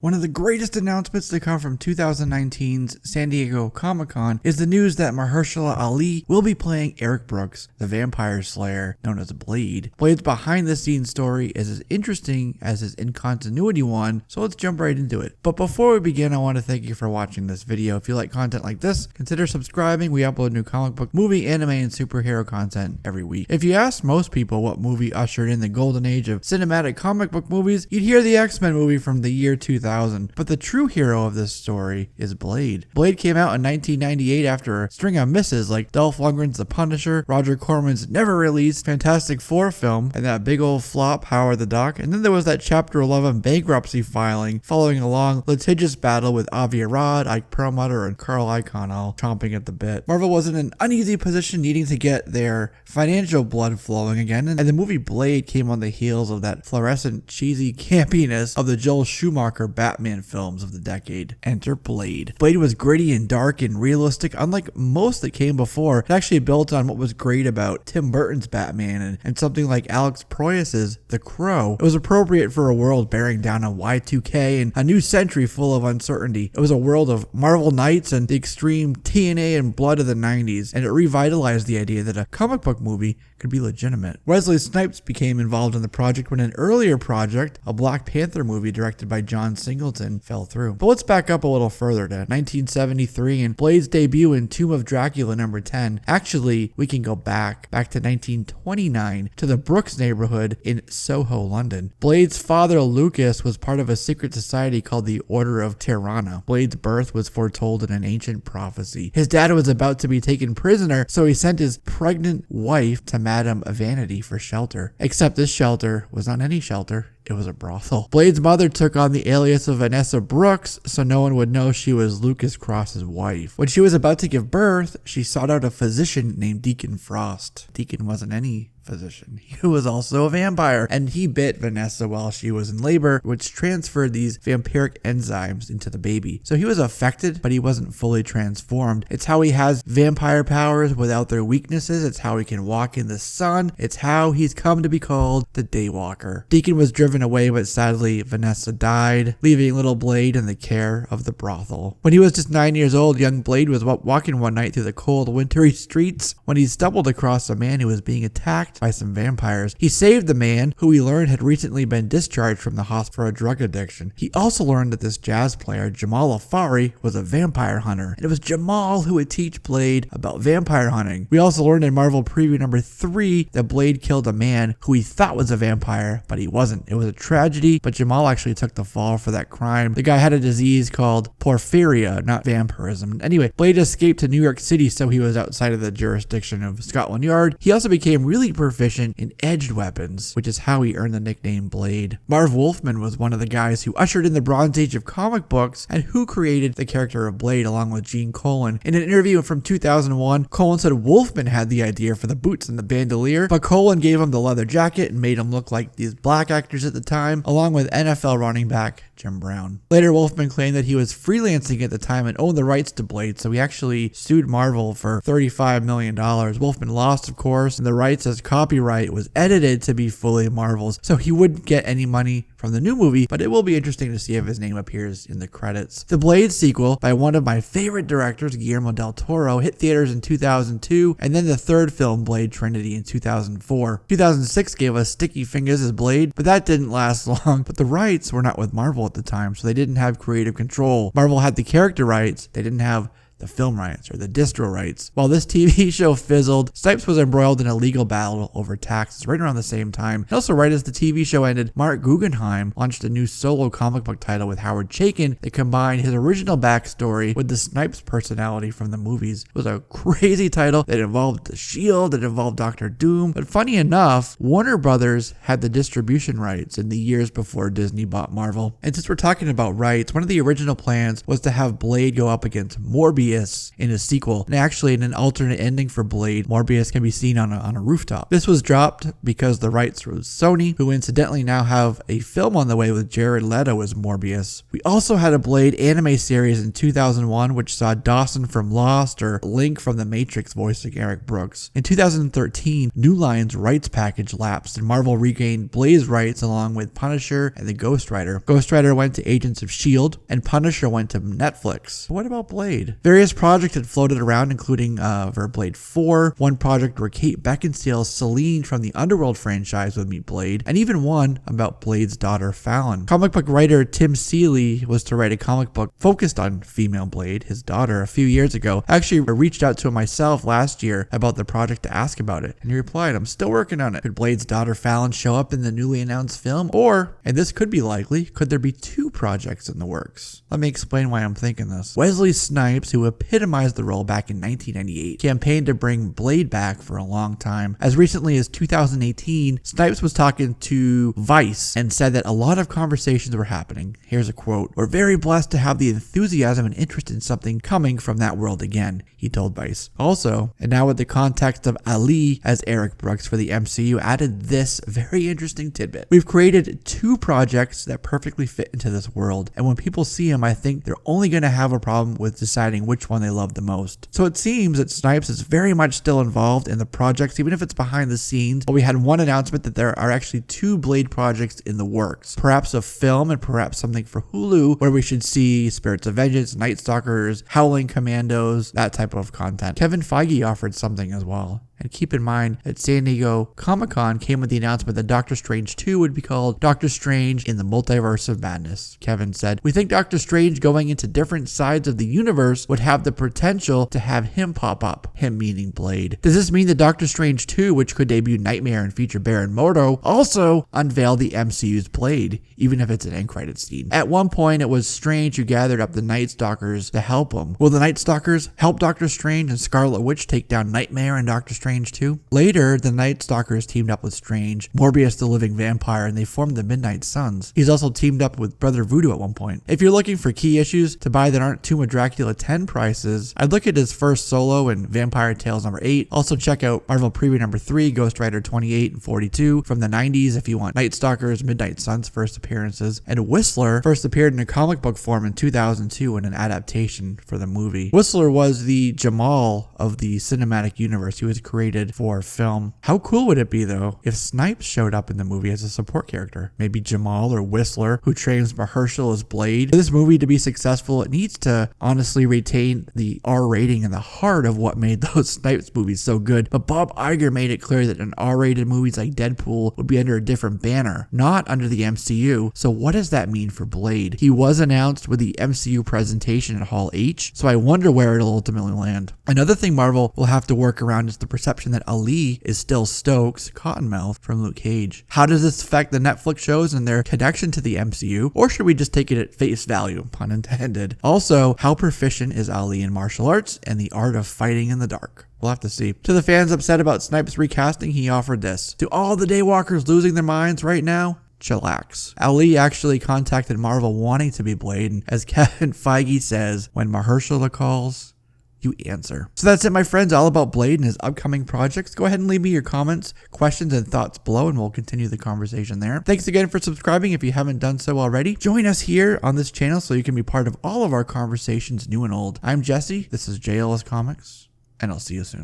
One of the greatest announcements to come from 2019's San Diego Comic-Con is the news that Mahershala Ali will be playing Eric Brooks, the vampire slayer known as Blade. Blade's behind-the-scenes story is as interesting as his in-continuity one, so let's jump right into it. But before we begin, I want to thank you for watching this video. If you like content like this, consider subscribing. We upload new comic book, movie, anime, and superhero content every week. If you ask most people what movie ushered in the golden age of cinematic comic book movies, you'd hear the X-Men movie from the year 2000. But the true hero of this story is Blade. Blade came out in 1998 after a string of misses like Dolph Lundgren's The Punisher, Roger Corman's never-released Fantastic Four film, and that big old flop Howard the Duck. And then there was that Chapter 11 bankruptcy filing, following a long, litigious battle with Avi Arad, Ike Perlmutter, and Carl Icahn all chomping at the bit. Marvel was in an uneasy position, needing to get their financial blood flowing again, and the movie Blade came on the heels of that fluorescent, cheesy campiness of the Joel Schumacher Batman films of the decade. Enter Blade. Blade was gritty and dark and realistic, unlike most that came before. It actually built on what was great about Tim Burton's Batman and something like Alex Proyas's The Crow. It was appropriate for a world bearing down on Y2K and a new century full of uncertainty. It was a world of Marvel Knights and the extreme TNA and blood of the 90s, and it revitalized the idea that a comic book movie could be legitimate. Wesley Snipes became involved in the project when an earlier project, a Black Panther movie directed by John Singleton, fell through. But let's back up a little further to 1973 and Blade's debut in Tomb of Dracula number 10. Actually, we can go back to 1929 to the Brooks neighborhood in Soho, London. Blade's father, Lucas, was part of a secret society called the Order of Tirana. Blade's birth was foretold in an ancient prophecy. His dad was about to be taken prisoner, so he sent his pregnant wife to Madame Vanity for shelter. Except this shelter was not any shelter. It was a brothel. Blade's mother took on the alias of Vanessa Brooks so no one would know she was Lucas Cross's wife. When she was about to give birth, she sought out a physician named Deacon Frost. Deacon wasn't any physician. He was also a vampire, and he bit Vanessa while she was in labor, which transferred these vampiric enzymes into the baby. So he was affected, but he wasn't fully transformed. It's how he has vampire powers without their weaknesses. It's how he can walk in the sun. It's how he's come to be called the Daywalker. Deacon was driven away, but sadly Vanessa died, leaving little Blade in the care of the brothel. When he was just 9 years old, young Blade was walking one night through the cold, wintry streets when he stumbled across a man who was being attacked by some vampires. He saved the man, who he learned had recently been discharged from the hospital for a drug addiction. He also learned that this jazz player, Jamal Afari, was a vampire hunter, and it was Jamal who would teach Blade about vampire hunting. We also learned in Marvel Preview number 3 that Blade killed a man who he thought was a vampire, but he wasn't. It was a tragedy, but Jamal actually took the fall for that crime. The guy had a disease called porphyria, not vampirism. Anyway, Blade escaped to New York City, so he was outside of the jurisdiction of Scotland Yard. He also became really proficient in edged weapons, which is how he earned the nickname Blade. Marv Wolfman was one of the guys who ushered in the Bronze Age of comic books and who created the character of Blade along with Gene Colan. In an interview from 2001, Colan said Wolfman had the idea for the boots and the bandolier, but Colan gave him the leather jacket and made him look like these black actors at the time, along with NFL running back Jim Brown. Later, Wolfman claimed that he was freelancing at the time and owned the rights to Blade, so he actually sued Marvel for $35 million. Wolfman lost, of course, and the rights as copyright was edited to be fully Marvel's, so he wouldn't get any money from the new movie, but it will be interesting to see if his name appears in the credits. The Blade sequel, by one of my favorite directors, Guillermo del Toro, hit theaters in 2002, and then the third film, Blade Trinity, in 2004. 2006 gave us Sticky Fingers as Blade, but that didn't last long. But the rights were not with Marvel at the time, so they didn't have creative control. Marvel had the character rights, they didn't have the film rights or the distro rights. While this TV show fizzled, Snipes was embroiled in a legal battle over taxes right around the same time. And also right as the TV show ended, Mark Guggenheim launched a new solo comic book title with Howard Chaykin that combined his original backstory with the Snipes personality from the movies. It was a crazy title that involved the Shield, that involved Doctor Doom, but funny enough, Warner Brothers had the distribution rights in the years before Disney bought Marvel. And since we're talking about rights, one of the original plans was to have Blade go up against Morbius Morbius in a sequel, and actually in an alternate ending for Blade, Morbius can be seen on a rooftop. This was dropped because the rights was Sony, who incidentally now have a film on the way with Jared Leto as Morbius. We also had a Blade anime series in 2001, which saw Dawson from Lost or Link from The Matrix voicing Eric Brooks. In 2013, New Line's rights package lapsed, and Marvel regained Blade's rights along with Punisher and the Ghost Rider. Ghost Rider went to Agents of S.H.I.E.L.D., and Punisher went to Netflix. But what about Blade? Various projects had floated around, including for Blade 4, one project where Kate Beckinsale's Selene from the Underworld franchise would meet Blade, and even one about Blade's daughter Fallon. Comic book writer Tim Seeley was to write a comic book focused on female Blade, his daughter, a few years ago. I actually reached out to him myself last year about the project to ask about it, and he replied, "I'm still working on it. Could Blade's daughter Fallon show up in the newly announced film? Or, and this could be likely, could there be two projects in the works?" Let me explain why I'm thinking this. Wesley Snipes, who epitomized the role back in 1998, campaigned to bring Blade back for a long time. As recently as 2018, Snipes was talking to Vice and said that a lot of conversations were happening. Here's a quote: "We're very blessed to have the enthusiasm and interest in something coming from that world again," he told Vice. Also, and now with the context of Ali as Eric Brooks for the MCU, added this very interesting tidbit: "We've created two projects that perfectly fit into this world, and when people see them, I think they're only going to have a problem with deciding which one they love the most." So it seems that Snipes is very much still involved in the projects, even if it's behind the scenes. But we had one announcement that there are actually two Blade projects in the works. Perhaps a film and perhaps something for Hulu where we should see Spirits of Vengeance, Night Stalkers, Howling Commandos, that type of content. Kevin Feige offered something as well. And keep in mind that San Diego Comic-Con came with the announcement that Doctor Strange 2 would be called Doctor Strange in the Multiverse of Madness. Kevin said, "We think Doctor Strange going into different sides of the universe would have the potential to have him pop up," him meaning Blade. Does this mean that Doctor Strange 2, which could debut Nightmare and feature Baron Mordo, also unveil the MCU's Blade, even if it's an end credit scene? At one point, it was Strange who gathered up the Night Stalkers to help him. Will the Night Stalkers help Doctor Strange and Scarlet Witch take down Nightmare and Doctor Strange 2? Later, the Night Stalkers teamed up with Strange, Morbius the Living Vampire, and they formed the Midnight Suns. He's also teamed up with Brother Voodoo at one point. If you're looking for key issues to buy that aren't Tomb of Dracula 10 prices, I'd look at his first solo and Vampire Tales number 8. Also check out Marvel Preview number 3, Ghost Rider 28 and 42 from the 90s if you want Night Stalkers, Midnight Suns first appearances. And Whistler first appeared in a comic book form in 2002 in an adaptation for the movie. Whistler was the Jamal of the cinematic universe. He was created for film. How cool would it be though if Snipes showed up in the movie as a support character? Maybe Jamal or Whistler, who trains Mahershala as Blade. For this movie to be successful, it needs to honestly retain the R rating and the heart of what made those Snipes movies so good. But Bob Iger made it clear that an R-rated movies like Deadpool would be under a different banner, not under the MCU. So what does that mean for Blade? He was announced with the MCU presentation at Hall H, so I wonder where it'll ultimately land. Another thing Marvel will have to work around is the perception that Ali is still Stokes, Cottonmouth from Luke Cage. How does this affect the Netflix shows and their connection to the MCU? Or should we just take it at face value, pun intended? Also, how proficient is Ali in martial arts and the art of fighting in the dark? We'll have to see. To the fans upset about Snipes recasting, he offered this: "To all the Daywalkers losing their minds right now, chillax." Ali actually contacted Marvel wanting to be Blade, and as Kevin Feige says, when Mahershala calls, you answer. So that's it, my friends, all about Blade and his upcoming projects. Go ahead and leave me your comments, questions, and thoughts below, and we'll continue the conversation there. Thanks again for subscribing if you haven't done so already. Join us here on this channel so you can be part of all of our conversations, new and old. I'm Jesse, this is JLS Comics, and I'll see you soon.